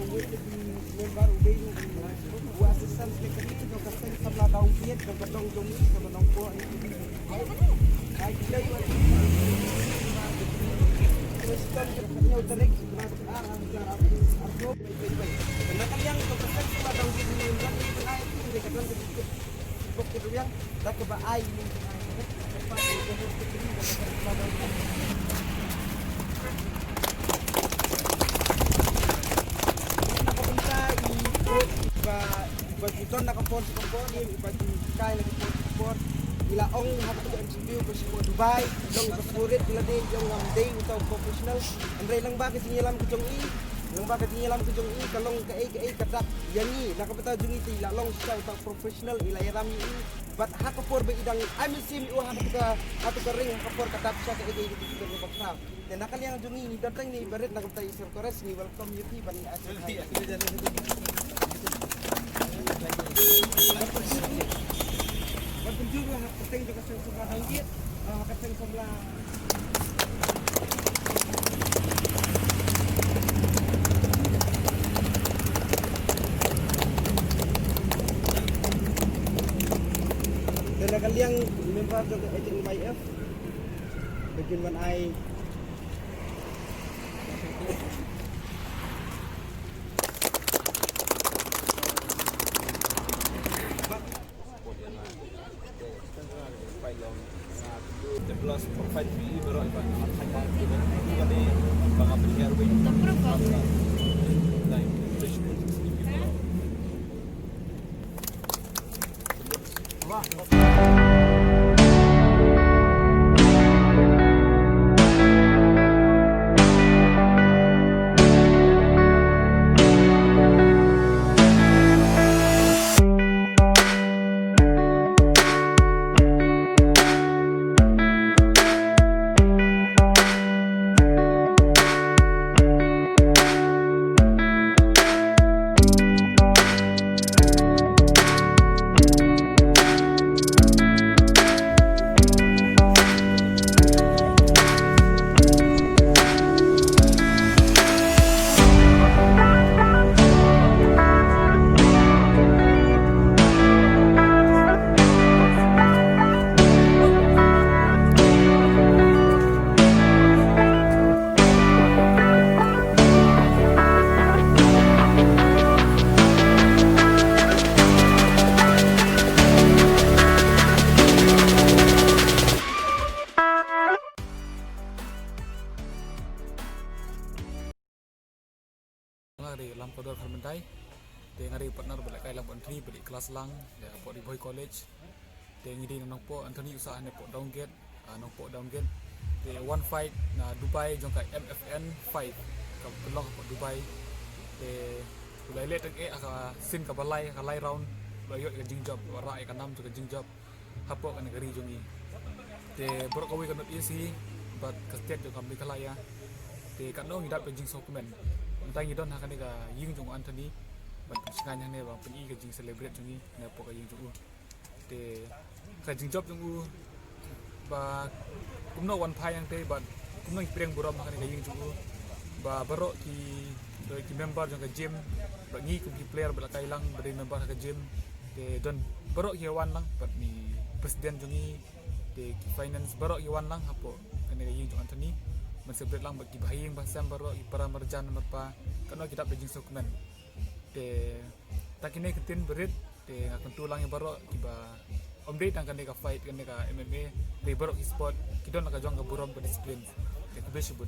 member ubay buat asisten sekali do kasih sebelah daun kiat do gedong jong ni sama nong po ai dia yo terus kan kerjanya uterik sebelah arah arah baik karena kalian do kasih sebelah daun kiat ni member ni ai dia kadang sedikit bok itu yang dah ke ai ni cepat dia sekali do kasih sebelah daun kiat bagi don nakapon sa komponi bagi kay lagi support ila ong hapon sa MCB ko sa Dubai dong pasurit ila din yung day utaw professional andre lang bakit sinyalam ko jong lang bakit sinyalam ko jong kalong kay kadak yani nakapata jong ila long sa utaw professional ila yaram but hakapor ba idang amisim o hatu ka ring hakapor katap siya kay dito ko baksa dan nakaliang jong datang ni baret nakapata isir kores ni welcome you ban berkunjung lah keteng juga sebelah hanggit keteng sebelah dan kalian member juga agent YF bikin one eye plus provide free baru iba nakakaya kita kami mga premier way like fish wah ngari lampu dor kharbandai te ngari partner balik kai lampu antri balik kelas lang de po di boy college te ngidi nang po antoni usaha ne po downgrade nang po downgrade te one fight na Dubai jong kai MFN 5 ka pelong po Dubai te ulai le teng aka sin ka balai ka lai round bayo ka jing job wara ka nam ka jing job hapo ka negeri jongi te borok kawi kan isi but ka state jong meghalaya te kan dong idap ka jing dokumen tay ngidon ha kanega ying jong Anthony ban singanya ne ba peni ka jing celebrate jongi ne po ka ying jong te ka jing job jong ba kumno wan phai yang te ban kumno preng buram ha kanega ying jong ba baro ki member jong ka gym ba ngi ku player bela kai lang ba member ka gym te don baro ki wan lang ba ni president jongi te ki finance baro ki wan lang hapo kanega ying jong Anthony celebrate lang bagi bahayang bahasa baru para merjan merpa kano kita bejing dokumen te takine ketin berit te akan tulang yang baru kiba omdate ang kaneka fight kaneka MMA te baru sport kita nak jong ka buram disiplin te kubesubut